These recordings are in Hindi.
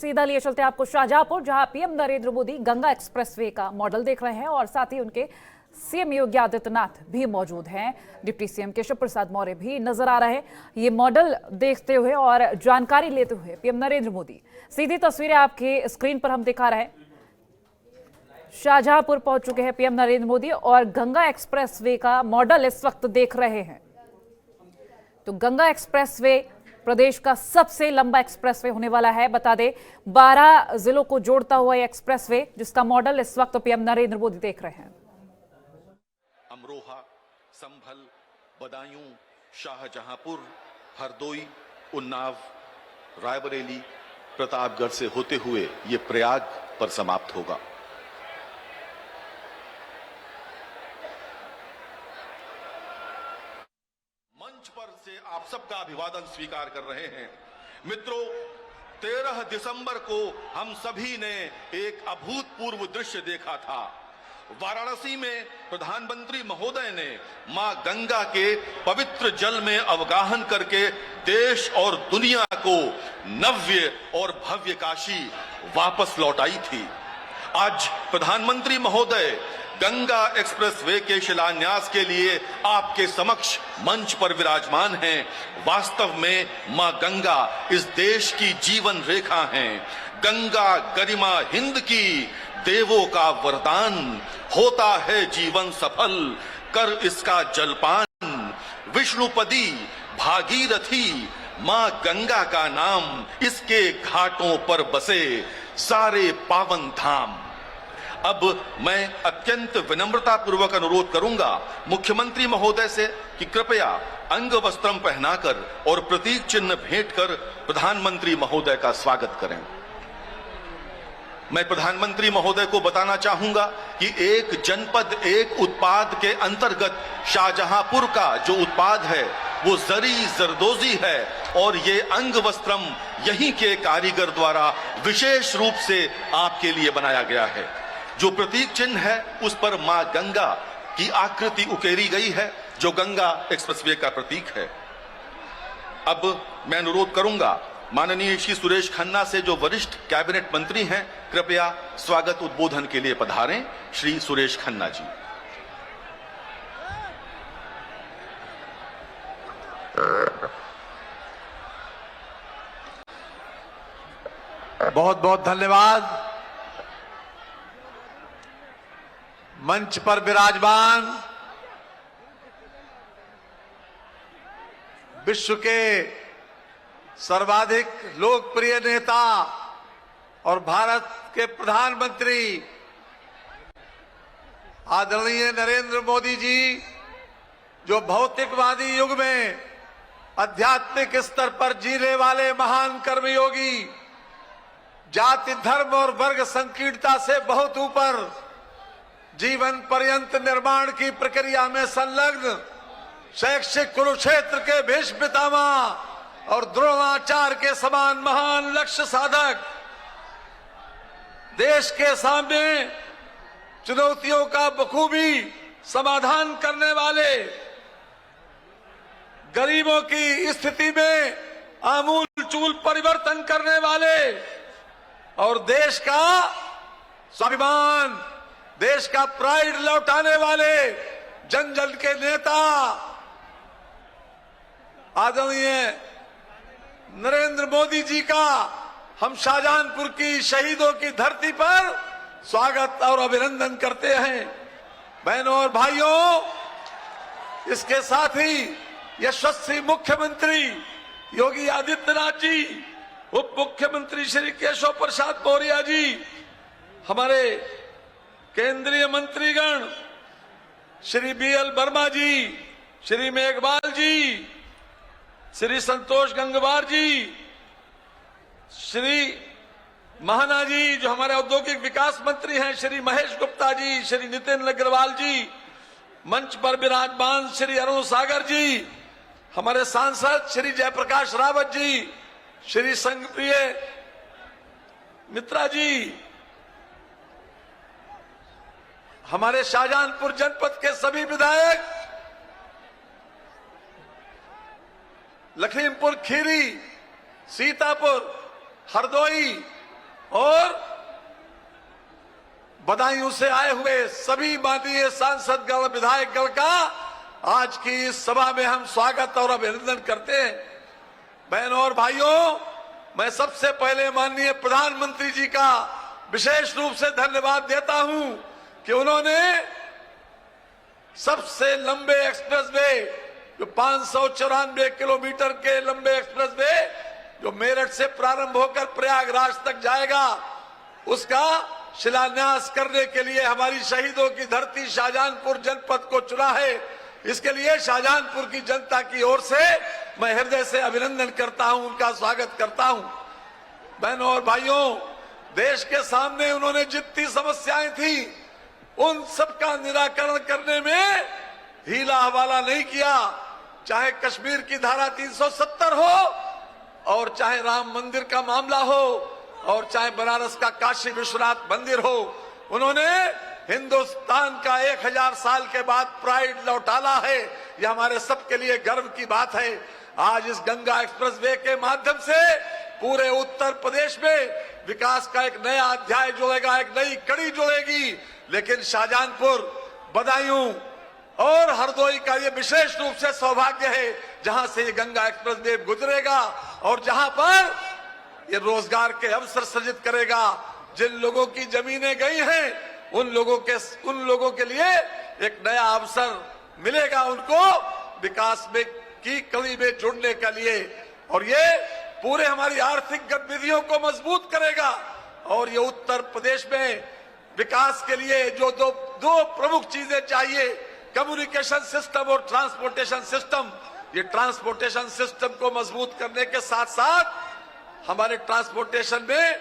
सीधा लिए चलते हैं आपको शाहजहांपुर, जहां पीएम नरेंद्र मोदी गंगा एक्सप्रेसवे का मॉडल देख रहे हैं और साथ ही उनके सीएम योगी आदित्यनाथ भी मौजूद हैं। डिप्टी सीएम केशव प्रसाद मौर्य भी नजर आ रहे हैं। ये मॉडल देखते हुए और जानकारी लेते हुए पीएम नरेंद्र मोदी, सीधी तस्वीरें आपके स्क्रीन पर हम दिखा रहे हैं। शाहजहांपुर पहुंच चुके हैं पीएम नरेंद्र मोदी और गंगा एक्सप्रेसवे का मॉडल इस वक्त देख रहे हैं। तो गंगा एक्सप्रेसवे प्रदेश का सबसे लंबा एक्सप्रेसवे होने वाला है। बता दें 12 जिलों को जोड़ता हुआ यह एक्सप्रेसवे, जिसका मॉडल इस वक्त पीएम नरेंद्र मोदी देख रहे हैं। अमरोहा, संभल, बदायूं, शाहजहांपुर, हरदोई, उन्नाव, रायबरेली, प्रतापगढ़ से होते हुए ये प्रयाग पर समाप्त होगा। मंच पर से आप सबका अभिवादन स्वीकार कर रहे हैं। मित्रों, 13 दिसंबर को हम सभी ने एक अभूतपूर्व दृश्य देखा था। वाराणसी में प्रधानमंत्री महोदय ने मां गंगा के पवित्र जल में अवगाहन करके देश और दुनिया को नव्य और भव्य काशी वापस लौटाई थी। आज प्रधानमंत्री महोदय गंगा एक्सप्रेसवे के शिलान्यास के लिए आपके समक्ष मंच पर विराजमान हैं। वास्तव में मां गंगा इस देश की जीवन रेखा हैं। गंगा गरिमा हिंद की, देवों का वरदान, होता है जीवन सफल, कर इसका जलपान। विष्णुपदी भागीरथी मां गंगा का नाम, इसके घाटों पर बसे सारे पावन धाम। अब मैं अत्यंत विनम्रता पूर्वक अनुरोध करूंगा मुख्यमंत्री महोदय से कि कृपया अंग वस्त्रम पहनाकर और प्रतीक चिन्ह भेंट कर प्रधानमंत्री महोदय का स्वागत करें। मैं प्रधानमंत्री महोदय को बताना चाहूंगा कि एक जनपद एक उत्पाद के अंतर्गत शाहजहांपुर का जो उत्पाद है वो जरी जरदोजी है और ये अंग वस्त्रम यहीं के कारीगर द्वारा विशेष रूप से आपके लिए बनाया गया है। जो प्रतीक चिन्ह है उस पर मां गंगा की आकृति उकेरी गई है, जो गंगा एक्सप्रेसवे का प्रतीक है। अब मैं अनुरोध करूंगा माननीय श्री सुरेश खन्ना से, जो वरिष्ठ कैबिनेट मंत्री हैं, कृपया स्वागत उद्बोधन के लिए पधारें। श्री सुरेश खन्ना जी। बहुत बहुत धन्यवाद। मंच पर विराजमान विश्व के सर्वाधिक लोकप्रिय नेता और भारत के प्रधानमंत्री आदरणीय नरेंद्र मोदी जी, जो भौतिकवादी युग में आध्यात्मिक स्तर पर जीने वाले महान कर्मयोगी, जाति धर्म और वर्ग संकीर्णता से बहुत ऊपर जीवन पर्यंत निर्माण की प्रक्रिया में संलग्न शैक्षिक कुरुक्षेत्र के भीष्म पितामह और द्रोणाचार्य के समान महान लक्ष्य साधक, देश के सामने चुनौतियों का बखूबी समाधान करने वाले, गरीबों की स्थिति में आमूल चूल परिवर्तन करने वाले और देश का स्वाभिमान, देश का प्राइड लौटाने वाले जन जन के नेता आदरणीय नरेंद्र मोदी जी का हम शाहजहांपुर की शहीदों की धरती पर स्वागत और अभिनंदन करते हैं। बहनों और भाइयों, इसके साथ ही यशस्वी मुख्यमंत्री योगी आदित्यनाथ जी, उप मुख्यमंत्री श्री केशव प्रसाद मौर्य जी, हमारे केंद्रीय मंत्रीगण श्री BL वर्मा जी, श्री मेघवाल जी, श्री संतोष गंगवार जी, श्री महाना जी, जो हमारे औद्योगिक विकास मंत्री हैं, श्री महेश गुप्ता जी, श्री नितिन अग्रवाल जी, मंच पर विराजमान श्री अरुण सागर जी, हमारे सांसद श्री जयप्रकाश रावत जी, श्री संघप्रिय मित्रा जी, हमारे शाहजहांपुर जनपद के सभी विधायक, लखीमपुर खीरी, सीतापुर, हरदोई, और बदायूं से आए हुए सभी माननीय सांसदगण विधायकगण का आज की इस सभा में हम स्वागत और अभिनंदन करते हैं। बहनों और भाइयों, मैं सबसे पहले माननीय प्रधानमंत्री जी का विशेष रूप से धन्यवाद देता हूं कि उन्होंने सबसे लंबे एक्सप्रेसवे, जो 594 किलोमीटर के लंबे एक्सप्रेसवे जो मेरठ से प्रारंभ होकर प्रयागराज तक जाएगा, उसका शिलान्यास करने के लिए हमारी शहीदों की धरती शाहजहांपुर जनपद को चुना है। इसके लिए शाहजहांपुर की जनता की ओर से मैं हृदय से अभिनंदन करता हूं, उनका स्वागत करता हूं। बहनों और भाइयों, देश के सामने उन्होंने जितनी समस्याएं थी उन सबका निराकरण करने में हीला हवाला नहीं किया। चाहे कश्मीर की धारा 370 हो, और चाहे राम मंदिर का मामला हो, और चाहे बनारस का काशी विश्वनाथ मंदिर हो, उन्होंने हिंदुस्तान का 1000 साल के बाद प्राइड लौटाला है। यह हमारे सबके लिए गर्व की बात है। आज इस गंगा एक्सप्रेसवे के माध्यम से पूरे उत्तर प्रदेश में विकास का एक नया अध्याय जुड़ेगा, एक नई कड़ी जुड़ेगी। लेकिन शाहजहांपुर, बदायूं और हरदोई का ये विशेष रूप से सौभाग्य है जहां से ये गंगा एक्सप्रेसवे गुजरेगा और जहां पर ये रोजगार के अवसर सृजित करेगा। जिन लोगों की जमीनें गई हैं उन लोगों के लिए एक नया अवसर मिलेगा, उनको विकास में की कड़ी में जुड़ने के लिए, और ये पूरे हमारी आर्थिक गतिविधियों को मजबूत करेगा। और ये उत्तर प्रदेश में विकास के लिए जो दो प्रमुख चीजें चाहिए, कम्युनिकेशन सिस्टम और ट्रांसपोर्टेशन सिस्टम। ये ट्रांसपोर्टेशन सिस्टम को मजबूत करने के साथ साथ हमारे ट्रांसपोर्टेशन में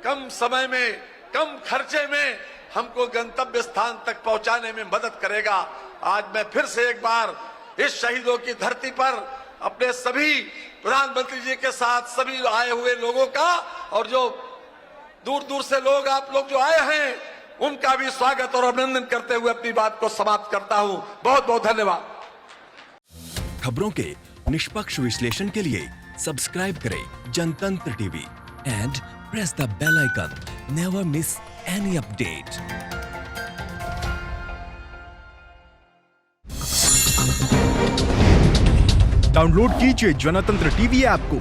कम समय में, कम खर्चे में हमको गंतव्य स्थान तक पहुंचाने में मदद करेगा। आज मैं फिर से एक बार इस शहीदों की धरती पर अपने सभी प्रधानमंत्री जी के साथ सभी आए हुए लोगों का, और जो दूर दूर से लोग आप लोग जो आए हैं, उनका भी स्वागत और अभिनंदन करते हुए अपनी बात को समाप्त करता हूं। बहुत बहुत धन्यवाद। खबरों के निष्पक्ष विश्लेषण के लिए सब्सक्राइब करें Jantantra TV and press the bell icon. Never miss any update. Download कीजिए जनतंत्र टीवी ऐप को,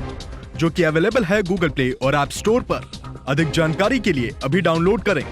जो कि अवेलेबल है गूगल प्ले और ऐप स्टोर पर। अधिक जानकारी के लिए अभी डाउनलोड करें।